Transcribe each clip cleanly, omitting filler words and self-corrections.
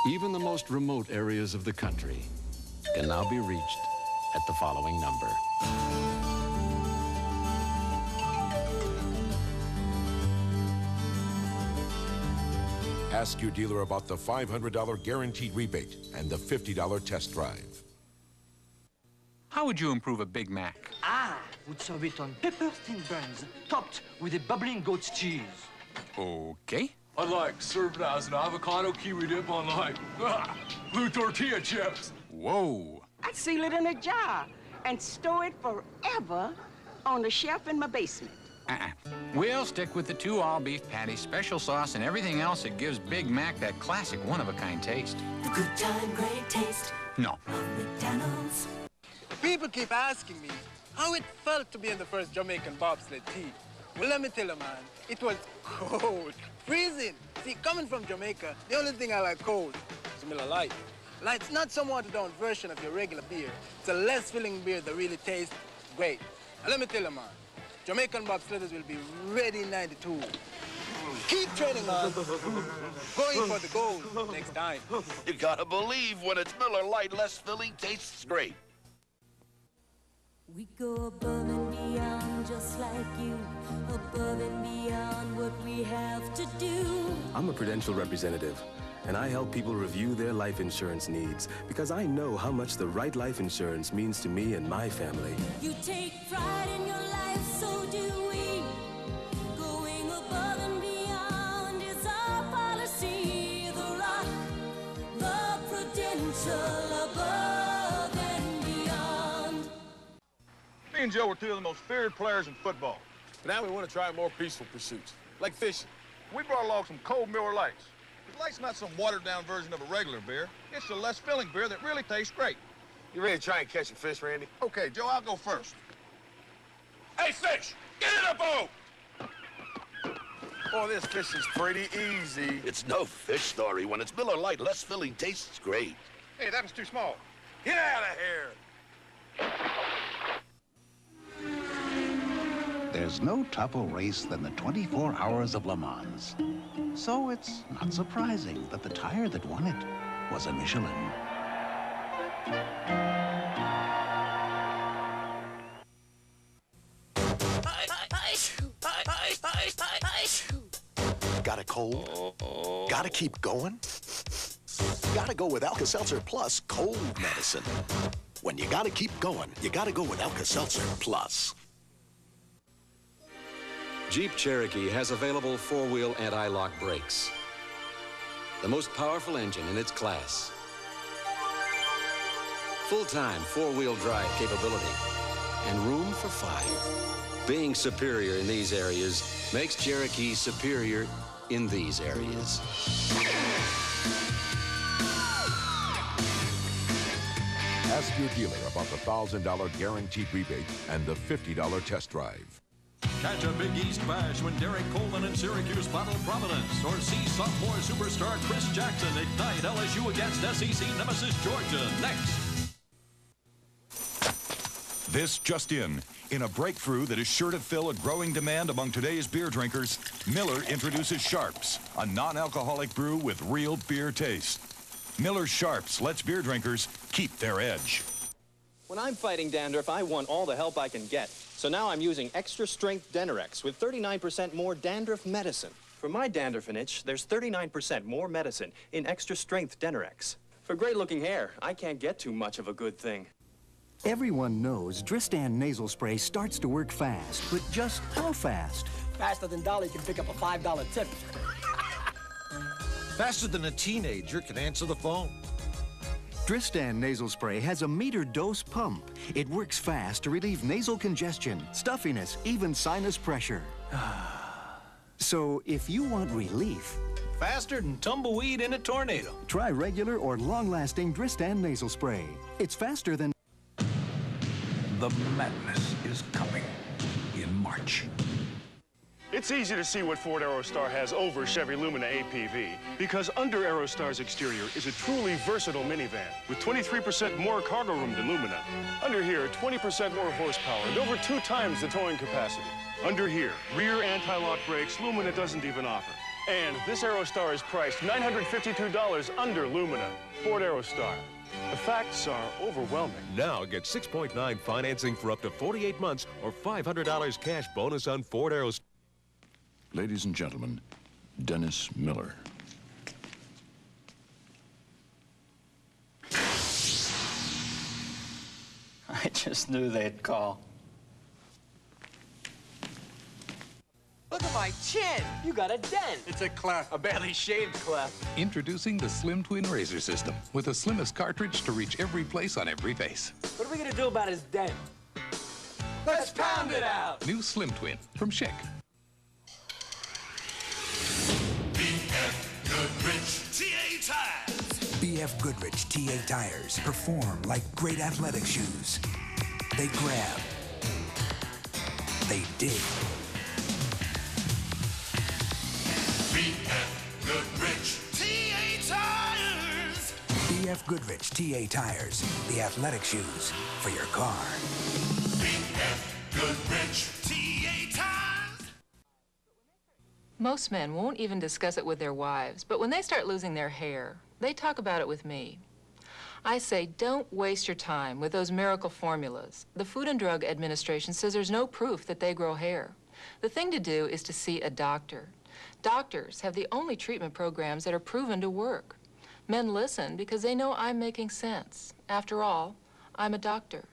Even the most remote areas of the country can now be reached at the following number. Ask your dealer about the $500 guaranteed rebate and the $50 test drive. How would you improve a Big Mac? I would serve it on pepper-thin buns, topped with a bubbling goat's cheese. Okay. I'd like serve it as an avocado kiwi dip on like blue tortilla chips. Whoa. I'd seal it in a jar and store it forever on the shelf in my basement. We'll stick with the 2 all-beef patties, special sauce, and everything else that gives Big Mac that classic one-of-a-kind taste. The good time, great taste. No. Of McDonald's. People keep asking me how it felt to be in the first Jamaican bobsled team. Well, let me tell you, man, it was cold, freezing. See, coming from Jamaica, the only thing I like cold is Miller Lite. Light's not some watered-down version of your regular beer. It's a less filling beer that really tastes great. And let me tell you, man, Jamaican bobsledders will be ready in '92. Keep training, man. Going for the gold next time. You gotta believe when it's Miller Lite, less filling, tastes great. We go above and beyond just like you, above and beyond what we have to do. I'm a Prudential representative, and I help people review their life insurance needs because I know how much the right life insurance means to me and my family. You take pride in your life, so do we. Going above and beyond is our policy. The Rock, the Prudential, above and beyond. Me and Joe were 2 of the most feared players in football. Now we want to try more peaceful pursuits, like fishing. We brought along some cold Miller Lights. Light's not some watered-down version of a regular beer. It's a less filling beer that really tastes great. You ready to try and catch a fish, Randy? Okay, Joe, I'll go first. Hey, fish, get in the boat! Oh, this fish is pretty easy. It's no fish story. When it's Miller Lite, less filling, tastes great. Hey, that was too small. Get out of here! There's no tougher race than the 24 Hours of Le Mans. So it's not surprising that the tire that won it was a Michelin. Got a cold? Gotta keep going? Gotta go with Alka-Seltzer Plus cold medicine. When you gotta keep going, you gotta go with Alka-Seltzer Plus. Jeep Cherokee has available 4-wheel anti-lock brakes. The most powerful engine in its class. Full-time 4-wheel drive capability and room for 5. Being superior in these areas makes Cherokee superior in these areas. Ask your dealer about the $1,000 guaranteed rebate and the $50 test drive. Catch a Big East bash when Derek Coleman and Syracuse battle Providence, or see sophomore superstar Chris Jackson ignite LSU against SEC nemesis Georgia next. This just in a breakthrough that is sure to fill a growing demand among today's beer drinkers, Miller introduces Sharps, a non-alcoholic brew with real beer taste. Miller Sharps lets beer drinkers keep their edge. When I'm fighting dandruff, I want all the help I can get. So now I'm using extra strength Denerex with 39% more dandruff medicine. For my dandruff and itch, there's 39% more medicine in extra strength Denerex. For great looking hair, I can't get too much of a good thing. Everyone knows Dristan nasal spray starts to work fast, but just how fast? Faster than Dolly can pick up a $5 tip. Faster than a teenager can answer the phone. Dristan nasal spray has a metered dose pump. It works fast to relieve nasal congestion, stuffiness, even sinus pressure. So if you want relief, faster than tumbleweed in a tornado, try regular or long-lasting Dristan nasal spray. It's faster than... The madness is coming in March. It's easy to see what Ford Aerostar has over Chevy Lumina APV because under Aerostar's exterior is a truly versatile minivan with 23% more cargo room than Lumina. Under here, 20% more horsepower and over 2 times the towing capacity. Under here, rear anti-lock brakes Lumina doesn't even offer. And this Aerostar is priced $952 under Lumina. Ford Aerostar. The facts are overwhelming. Now get 6.9 financing for up to 48 months or $500 cash bonus on Ford Aerostar. Ladies and gentlemen, Dennis Miller. I just knew they'd call. Look at my chin. You got a dent. It's a cleft. A badly shaved cleft. Introducing the Slim Twin Razor System with the slimmest cartridge to reach every place on every face. What are we gonna do about his dent? Let's pound it out. New Slim Twin from Schick. BF Goodrich TA Tires. BF Goodrich TA Tires perform like great athletic shoes. They grab. They dig. BF Goodrich TA Tires. BF Goodrich TA Tires, the athletic shoes for your car. BF Goodrich TA Tires. Most men won't even discuss it with their wives, but when they start losing their hair, they talk about it with me. I say, don't waste your time with those miracle formulas. The Food and Drug Administration says there's no proof that they grow hair. The thing to do is to see a doctor. Doctors have the only treatment programs that are proven to work. Men listen because they know I'm making sense. After all, I'm a doctor.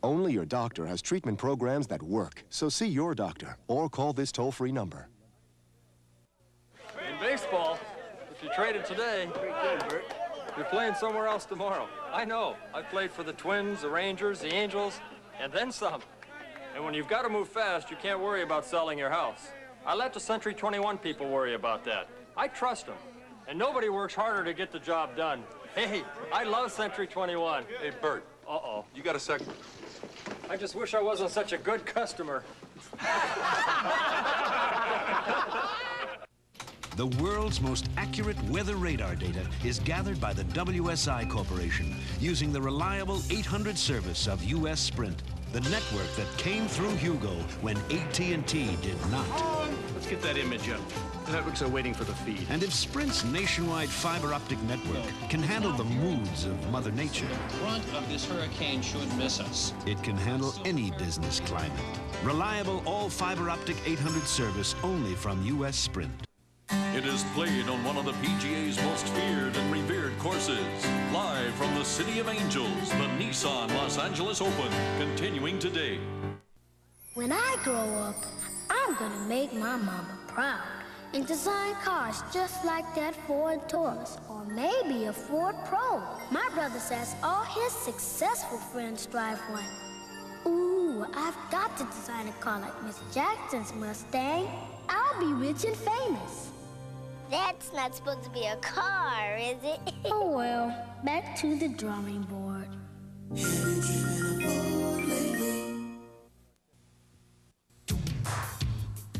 Only your doctor has treatment programs that work. So see your doctor or call this toll-free number. In baseball, if you traded today, you're playing somewhere else tomorrow. I know. I played for the Twins, the Rangers, the Angels, and then some. And when you've got to move fast, you can't worry about selling your house. I let the Century 21 people worry about that. I trust them. And nobody works harder to get the job done. Hey, I love Century 21. Hey, Bert. Uh-oh. You got a second? I just wish I wasn't such a good customer. The world's most accurate weather radar data is gathered by the WSI Corporation using the reliable 800 service of U.S. Sprint, the network that came through Hugo when AT&T did not. Let's get that image up. The networks are waiting for the feed. And if Sprint's nationwide fiber optic network can handle the moods of Mother Nature, The brunt of this hurricane should miss us. it can handle any business climate. Reliable all fiber optic 800 service only from U.S. Sprint. It is played on one of the PGA's most feared and revered courses. Live from the City of Angels, the Nissan Los Angeles Open, continuing today. When I grow up, I'm gonna make my mama proud and design cars just like that Ford Taurus or maybe a Ford Pro. My brother says all his successful friends drive one. Ooh, I've got to design a car like Miss Jackson's Mustang. I'll be rich and famous. That's not supposed to be a car, is it? Oh well, back to the drawing board.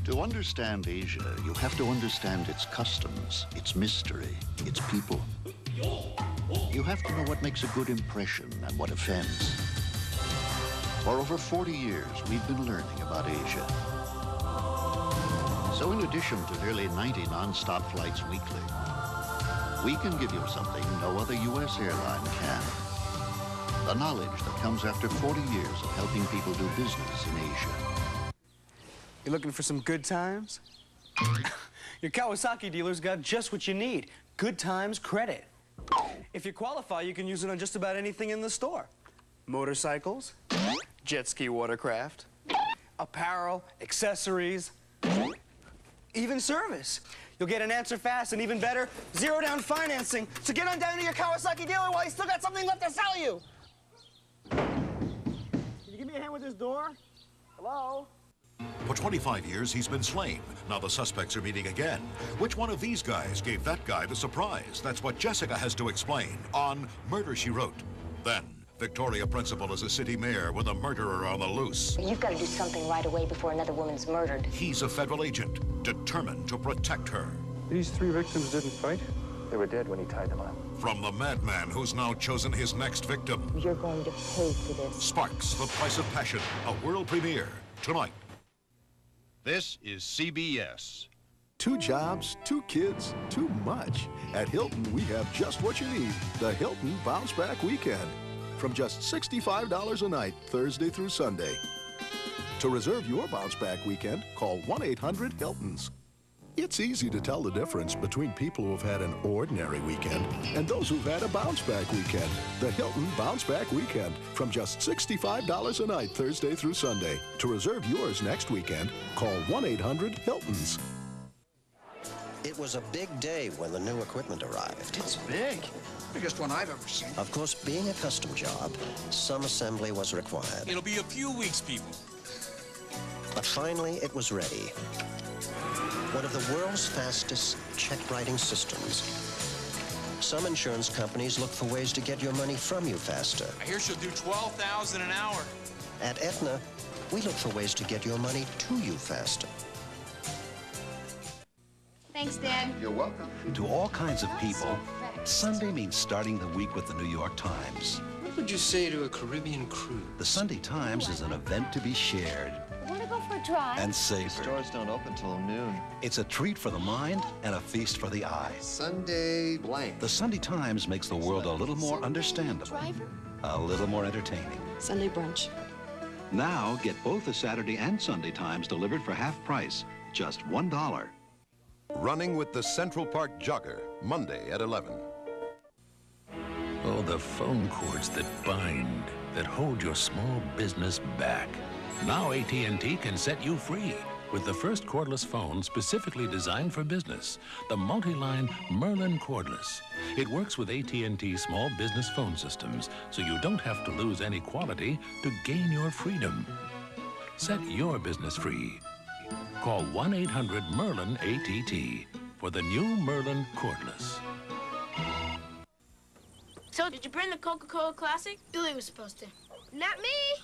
To understand Asia, you have to understand its customs, its mystery, its people. You have to know what makes a good impression and what offends. For over 40 years, we've been learning about Asia. So in addition to nearly 90 non-stop flights weekly, we can give you something no other U.S. airline can. The knowledge that comes after 40 years of helping people do business in Asia. You looking for some good times? Your Kawasaki dealer's got just what you need. Good times credit. If you qualify, you can use it on just about anything in the store. Motorcycles, jet ski watercraft, apparel, accessories, even service. You'll get an answer fast and even better, zero down financing. So get on down to your Kawasaki dealer while he's still got something left to sell you. Can you give me a hand with this door? Hello? For 25 years, he's been slain. Now the suspects are meeting again. Which one of these guys gave that guy the surprise? That's what Jessica has to explain on Murder, She Wrote. Then, Victoria Principal is a city mayor with a murderer on the loose. You've got to do something right away before another woman's murdered. He's a federal agent, determined to protect her. These 3 victims didn't fight. They were dead when he tied them up. From the madman who's now chosen his next victim. You're going to pay for this. Sparks, The Price of Passion, a world premiere tonight. This is CBS. 2 jobs, 2 kids, too much. At Hilton, we have just what you need. The Hilton Bounce Back Weekend. From just $65 a night, Thursday through Sunday. To reserve your Bounce Back Weekend, call 1-800-HILTONS. It's easy to tell the difference between people who have had an ordinary weekend and those who've had a Bounce Back Weekend. The Hilton Bounce Back Weekend. From just $65 a night, Thursday through Sunday. To reserve yours next weekend, call 1-800-HILTONS. It was a big day when the new equipment arrived. It's big. Biggest one I've ever seen. Of course, being a custom job, some assembly was required. It'll be a few weeks, people. But finally, it was ready. One of the world's fastest check-writing systems. Some insurance companies look for ways to get your money from you faster. I hear she'll do $12,000 an hour. At Aetna, we look for ways to get your money to you faster. Thanks, Dad. You're welcome. To all kinds of people, Sunday means starting the week with the New York Times. What would you say to a Caribbean cruise? The Sunday Times is an event to be shared Want to go for a drive? and savored. Stores don't open till noon. It's a treat for the mind and a feast for the eye. Sunday blank. The Sunday Times makes the world a little more understandable, a little more entertaining. Sunday brunch. Now get both the Saturday and Sunday Times delivered for half price, just $1. Running with the Central Park Jogger, Monday at 11. Oh, the phone cords that bind, that hold your small business back. Now AT&T can set you free with the first cordless phone specifically designed for business, the multi-line Merlin Cordless. It works with AT&T small business phone systems, so you don't have to lose any quality to gain your freedom. Set your business free. Call 1-800-MERLIN-ATT for the new Merlin Cordless. So, did you bring the Coca-Cola Classic? Billy was supposed to. Not me.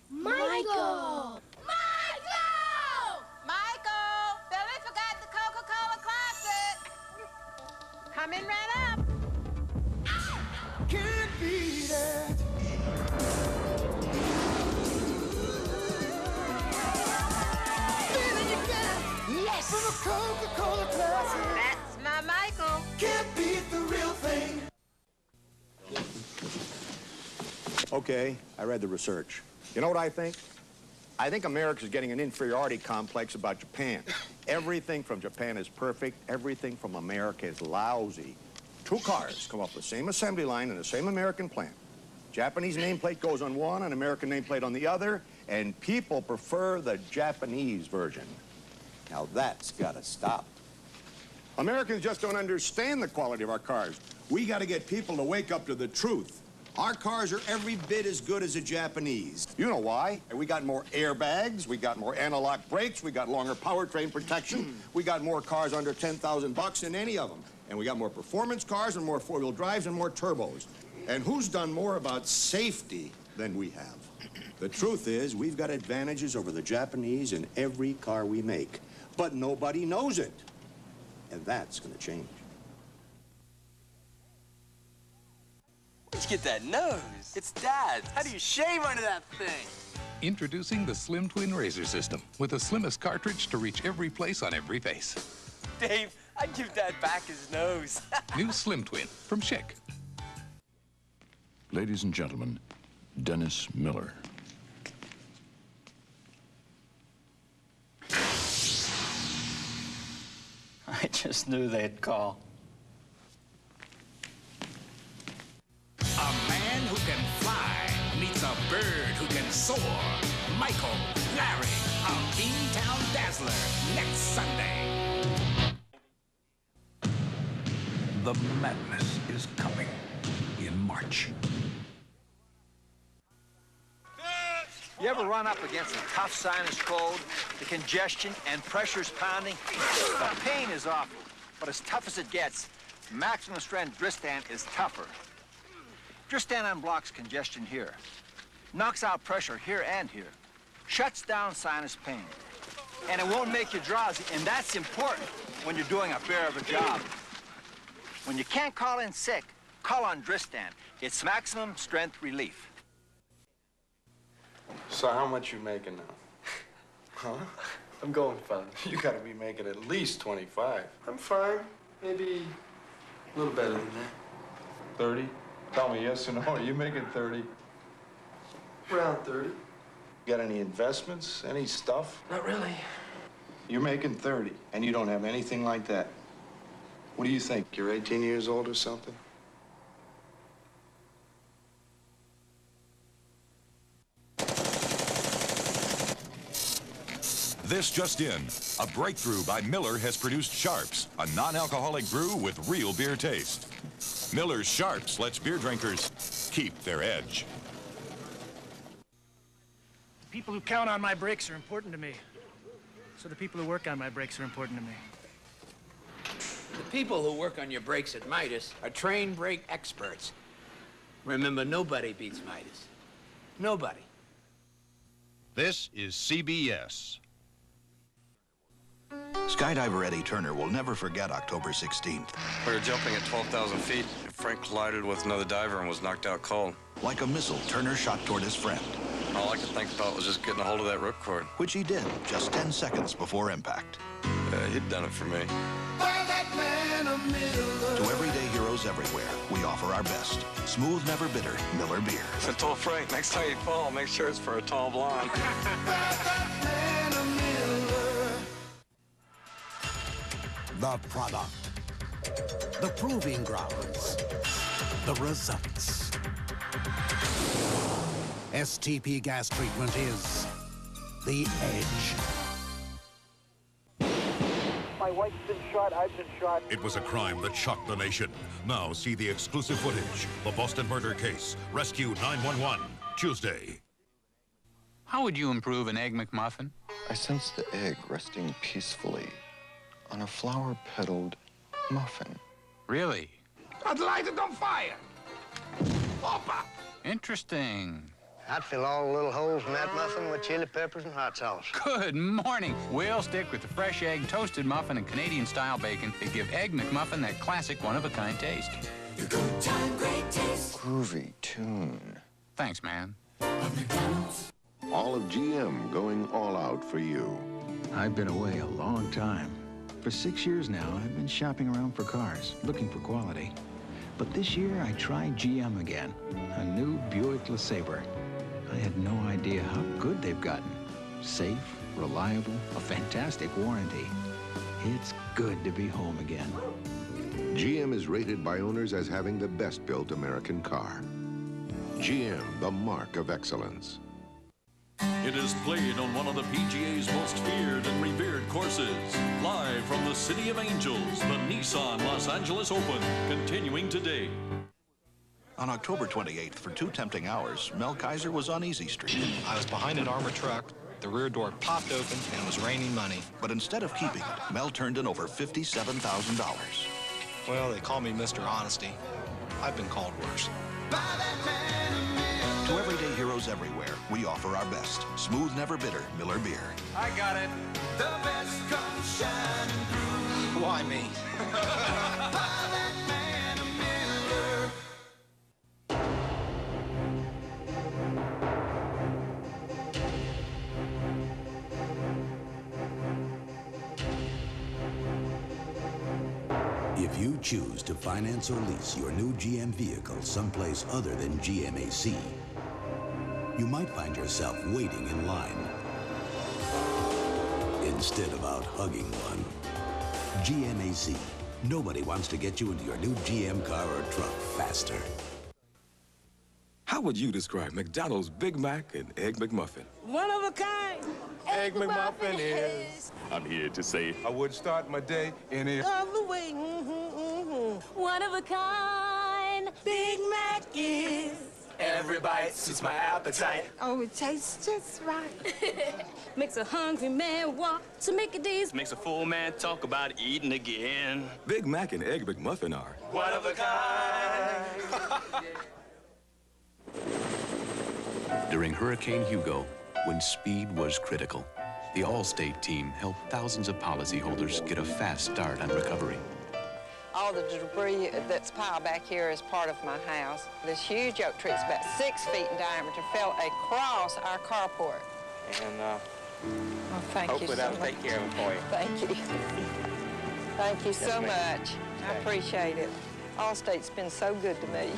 Michael! Michael! Billy forgot the Coca-Cola Classic! Coming right up! Can't beat it. Feeling you get. Yes! From a Coca-Cola Classic. That's my Michael! Can't beat the real thing. Okay, I read the research. You know what I think? I think America's getting an inferiority complex about Japan. Everything from Japan is perfect. Everything from America is lousy. 2 cars come off the same assembly line in the same American plant. Japanese nameplate goes on one, an American nameplate on the other, and people prefer the Japanese version. Now that's gotta stop. Americans just don't understand the quality of our cars. We gotta get people to wake up to the truth. Our cars are every bit as good as the Japanese. You know why? We got more airbags, we got more anti-lock brakes, we got longer powertrain protection, we got more cars under 10,000 bucks than any of them. And we got more performance cars and more four-wheel drives and more turbos. And who's done more about safety than we have? The truth is, we've got advantages over the Japanese in every car we make. But nobody knows it. And that's gonna change. Where'd you get that nose? It's Dad's. How do you shave under that thing? Introducing the Slim Twin Razor System with the slimmest cartridge to reach every place on every face. Dave, I'd give Dad back his nose. New Slim Twin from Schick. Ladies and gentlemen, Dennis Miller. I just knew they'd call. A man who can fly meets a bird who can soar. Michael, Larry, a Beantown Dazzler, next Sunday. The madness is coming in March. You ever run up against a tough sinus cold? The congestion and pressure's pounding? The pain is awful, but as tough as it gets, maximum strength Dristan is tougher. Dristan unblocks congestion here, knocks out pressure here and here, shuts down sinus pain, and it won't make you drowsy, and that's important when you're doing a bear of a job. When you can't call in sick, call on Dristan. It's maximum strength relief. So how much you making now? Huh? I'm going fine. You gotta be making at least 25. I'm fine. Maybe a little better than that. 30? Tell me yes or no. Are you making 30? Around 30. Got any investments? Any stuff? Not really. You're making 30, and you don't have anything like that. What do you think? You're 18 years old or something? This just in. A breakthrough by Miller has produced Sharps, a non-alcoholic brew with real beer taste. Miller's Sharps lets beer drinkers keep their edge. The people who count on my brakes are important to me. So the people who work on my brakes are important to me. The people who work on your brakes at Midas are trained brake experts. Remember, nobody beats Midas. Nobody. This is CBS. Skydiver Eddie Turner will never forget October 16th. We were jumping at 12,000 feet. Frank collided with another diver and was knocked out cold. Like a missile, Turner shot toward his friend. All I could think about was just getting a hold of that ripcord. Which he did, just 10 seconds before impact. He'd done it for me. To everyday heroes everywhere, we offer our best. Smooth, never bitter, Miller beer. I told Frank, next time you fall, make sure it's for a tall blonde. The product, the proving grounds, the results. STP gas treatment is the edge. My wife's been shot, I've been shot. It was a crime that shocked the nation. Now see the exclusive footage. The Boston murder case. Rescue 911. Tuesday. How would you improve an Egg McMuffin? I sense the egg resting peacefully on a flower-petaled muffin. Really? I'd light it on fire. Opa! Interesting. I'd fill all the little holes in that muffin with chili peppers and hot sauce. Good morning. We'll stick with the fresh egg, toasted muffin, and Canadian-style bacon that give Egg McMuffin that classic one-of-a-kind taste. Good time, great taste. Groovy tune. Thanks, man. All of GM going all out for you. I've been away a long time. For 6 years now, I've been shopping around for cars, looking for quality. But this year, I tried GM again. A new Buick LeSabre. I had no idea how good they've gotten. Safe, reliable, a fantastic warranty. It's good to be home again. GM is rated by owners as having the best-built American car. GM, the mark of excellence. It is played on one of the PGA's most feared and revered courses. Live from the City of Angels, the Nissan Los Angeles Open, continuing today. On October 28th, for 2 tempting hours, Mel Kaiser was on Easy Street. I was behind an armored truck. The rear door popped open, and it was raining money. But instead of keeping it, Mel turned in over $57,000. Well, they call me Mr. Honesty. I've been called worse. To everyday heroes everywhere, we offer our best. Smooth, never bitter, Miller beer. I got it. The best comes shining through. Why me? If you choose to finance or lease your new GM vehicle someplace other than GMAC, you might find yourself waiting in line instead of out hugging one. GMAC. Nobody wants to get you into your new GM car or truck faster. How would you describe McDonald's Big Mac and Egg McMuffin? One of a kind. Egg McMuffin is. I'm here to say I would start my day any Other way. One of a kind. Big Mac is. Every bite suits my appetite. Oh, it tastes just right. Makes a hungry man want to make a day's. Makes a full man talk about eating again. Big Mac and Egg McMuffin are One of a kind. During Hurricane Hugo, when speed was critical, the Allstate team helped thousands of policyholders get a fast start on recovery. All the debris that's piled back here is part of my house. This huge oak tree, it's about 6 feet in diameter, fell across our carport. And Oh, thank you so much. Hopefully that'll take care of it for you. Thank you. Thank you so ma'am. much. I appreciate it. Allstate's been so good to me.